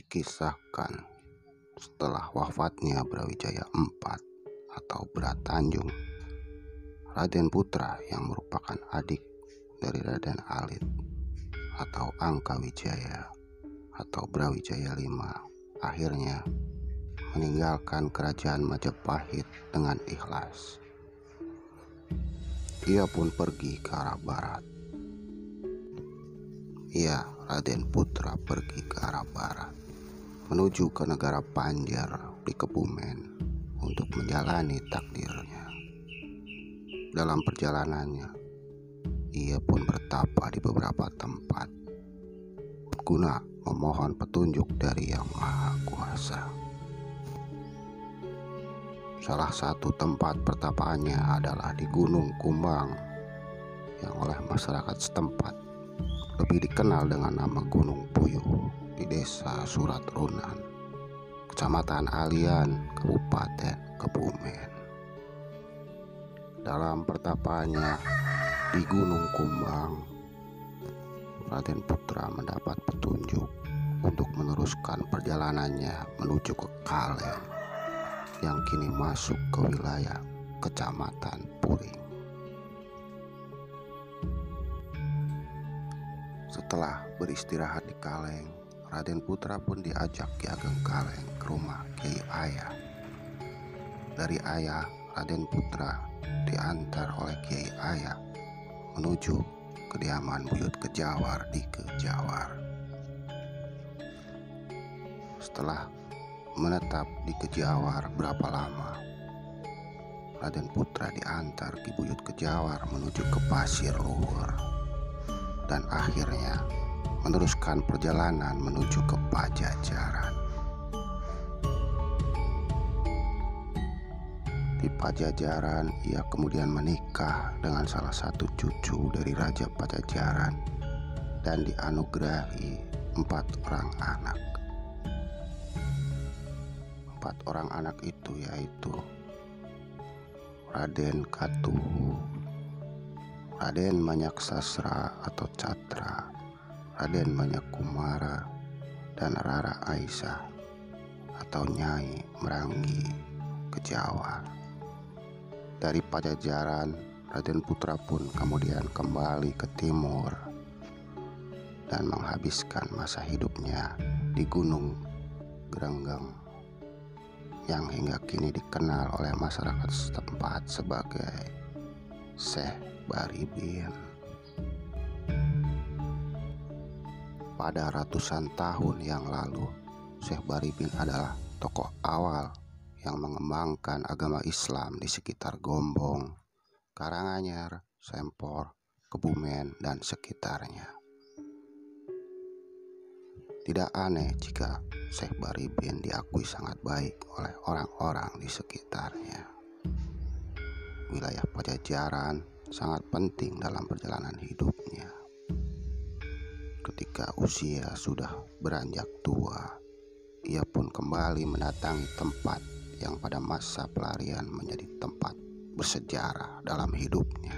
Dikisahkan setelah wafatnya Brawijaya IV atau Bratanjung, Raden Putra yang merupakan adik dari Raden Alit atau Angkawijaya atau Brawijaya V akhirnya meninggalkan kerajaan Majapahit dengan ikhlas. Ia pun pergi ke arah barat. Raden Putra pergi ke arah barat menuju ke negara Panjar di Kebumen untuk menjalani takdirnya. Dalam perjalanannya, ia pun bertapa di beberapa tempat guna memohon petunjuk dari Yang Maha Kuasa. Salah satu tempat pertapaannya adalah di Gunung Kumbang yang oleh masyarakat setempat lebih dikenal dengan nama Gunung Puyuh di Desa Surat Runan, Kecamatan Alian, Kabupaten Kebumen. Dalam pertapaannya di Gunung Kumbang, Raden Putra mendapat petunjuk untuk meneruskan perjalanannya menuju ke Kaleng yang kini masuk ke wilayah Kecamatan Puring. Setelah beristirahat di Kaleng, Raden Putra pun diajak Ki Ageng Kaleng ke rumah Kiai Ayah. Dari Ayah, Raden Putra diantar oleh Kiai Ayah menuju kediaman Buyut Kejawar di Kejawar. Setelah menetap di Kejawar berapa lama, Raden Putra diantar Ki Buyut Kejawar menuju ke Pasir Luhur dan akhirnya meneruskan perjalanan menuju ke Pajajaran. Di Pajajaran, ia kemudian menikah dengan salah satu cucu dari Raja Pajajaran dan dianugerahi 4 orang anak. 4 orang anak itu yaitu Raden Katuhu, Raden Manyaksasra atau Catra, Raden Manyakumara, dan Rara Aisyah atau Nyai Meranggi Kejawar. Dari Pajajaran, Raden Putra pun kemudian kembali ke timur dan menghabiskan masa hidupnya di Gunung Gerenggeng yang hingga kini dikenal oleh masyarakat setempat sebagai Syekh Baribin. Pada ratusan tahun yang lalu, Syekh Baribin adalah tokoh awal yang mengembangkan agama Islam di sekitar Gombong, Karanganyar, Sempor, Kebumen, dan sekitarnya. Tidak aneh jika Syekh Baribin diakui sangat baik oleh orang-orang di sekitarnya. Wilayah Pajajaran sangat penting dalam perjalanan hidupnya. Ketika usia sudah beranjak tua, ia pun kembali mendatangi tempat yang pada masa pelarian menjadi tempat bersejarah dalam hidupnya.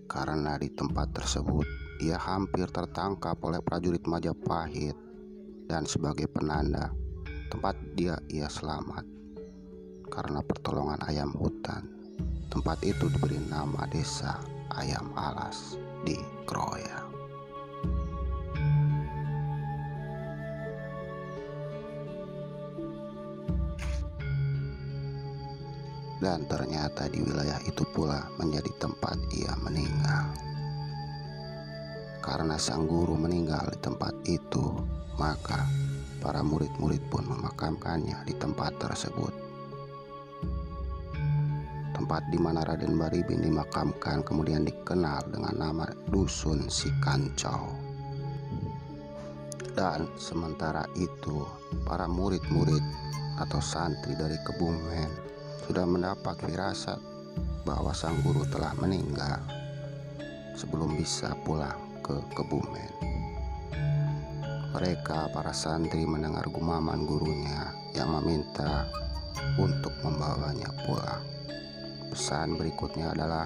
Karena di tempat tersebut ia hampir tertangkap oleh prajurit Majapahit, dan sebagai penanda tempat ia selamat karena pertolongan ayam hutan, tempat itu diberi nama Desa Ayam Alas di Kroya. Dan ternyata di wilayah itu pula menjadi tempat ia meninggal. Karena sang guru meninggal di tempat itu, maka para murid-murid pun memakamkannya di tempat tersebut. Tempat di mana Raden Baribin dimakamkan kemudian dikenal dengan nama Dusun Sikancau. Dan sementara itu, para murid-murid atau santri dari Kebumen sudah mendapat firasat bahwa sang guru telah meninggal sebelum bisa pulang ke Kebumen. Mereka, para santri, mendengar gumaman gurunya yang meminta untuk membawanya pulang. Pesan berikutnya adalah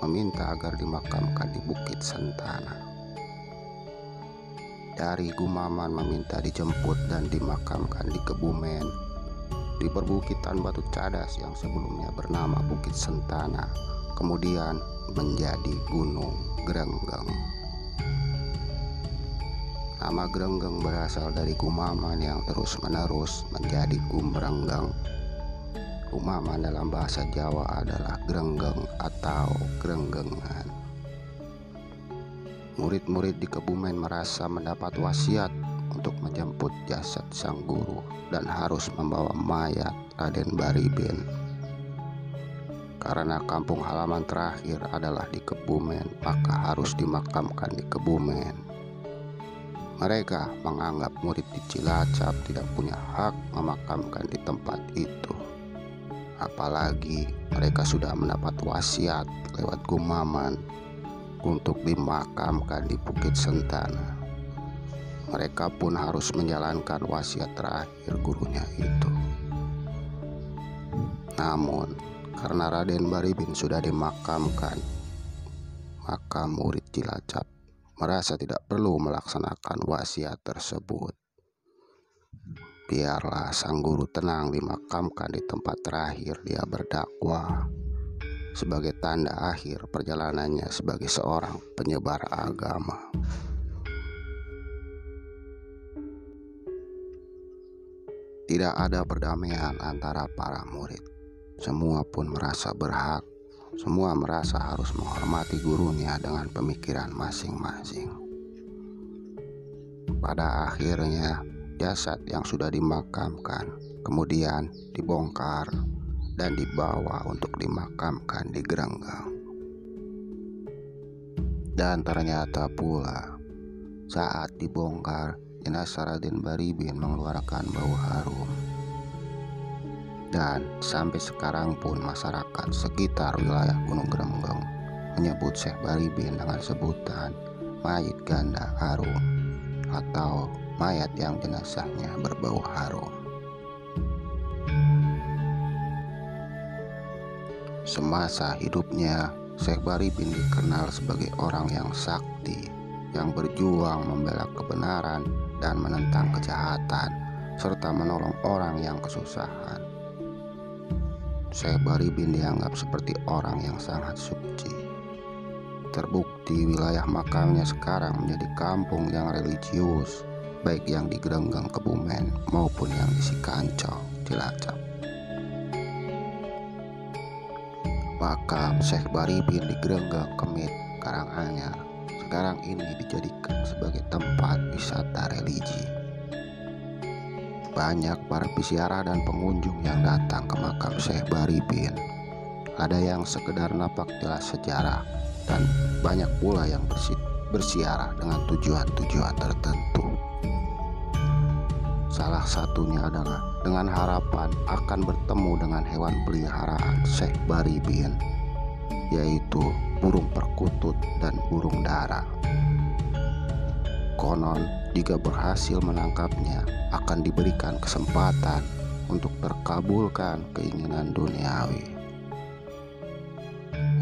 meminta agar dimakamkan di Bukit Sentana. dari Gumaman meminta dijemput dan dimakamkan di Kebumen, di perbukitan Batu Cadas yang sebelumnya bernama Bukit Sentana, kemudian menjadi Gunung Grenggeng. Nama Grenggeng berasal dari Gumaman yang terus-menerus menjadi Gumrenggeng. Gumaman dalam bahasa Jawa adalah Grenggeng atau Grenggengan. Murid-murid di Kebumen merasa mendapat wasiat untuk menjemput jasad sang guru dan harus membawa mayat Raden Baribin. Karena kampung halaman terakhir adalah di Kebumen, maka harus dimakamkan di Kebumen. Mereka menganggap murid di Cilacap tidak punya hak memakamkan di tempat itu. Apalagi mereka sudah mendapat wasiat lewat Gumaman untuk dimakamkan di Bukit Sentana. Mereka pun harus menjalankan wasiat terakhir gurunya itu. Namun, karena Raden Baribin sudah dimakamkan, maka murid Cilacap merasa tidak perlu melaksanakan wasiat tersebut. Biarlah sang guru tenang dimakamkan di tempat terakhir dia berdakwah, sebagai tanda akhir perjalanannya sebagai seorang penyebar agama. Tidak ada perdamaian antara para murid. Semua pun merasa berhak. Semua merasa harus menghormati gurunya dengan pemikiran masing-masing. Pada akhirnya, jasad yang sudah dimakamkan kemudian dibongkar dan dibawa untuk dimakamkan di Grenggeng. Dan ternyata pula saat dibongkar, jenazah Raden Baribin mengeluarkan bau harum. Dan sampai sekarang pun masyarakat sekitar wilayah Gunung Grenggeng menyebut Syekh Baribin dengan sebutan mayit ganda harum atau mayat yang jenazahnya berbau harum. Semasa hidupnya, Syekh Baribin dikenal sebagai orang yang sakti, yang berjuang membela kebenaran dan menentang kejahatan, serta menolong orang yang kesusahan. Syekh Baribin dianggap seperti orang yang sangat suci. Terbukti wilayah makamnya sekarang menjadi kampung yang religius, baik yang di Grenggeng Kebumen maupun yang di Sikancol, Cilacap. Makam Syekh Baribin di Grenggeng Kemit, Karanganyar sekarang ini dijadikan sebagai tempat wisata religi. Banyak para peziarah dan pengunjung yang datang ke makam Syekh Baribin. Ada yang sekedar napak jelas sejarah dan banyak pula yang berziarah dengan tujuan-tujuan tertentu. Salah satunya adalah dengan harapan akan bertemu dengan hewan peliharaan Syekh Baribin, yaitu burung perkutut dan burung dara. Konon, jika berhasil menangkapnya, akan diberikan kesempatan untuk terkabulkan keinginan duniawi.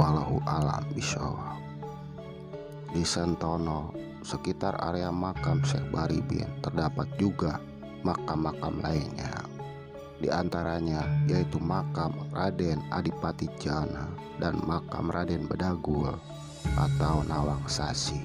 Wallahu a'lam bishawab. Di Sentono, sekitar area makam Syekh Baribin, terdapat juga makam-makam lainnya. Di antaranya yaitu makam Raden Adipati Jana dan makam Raden Bedagul atau Nawang Sasi.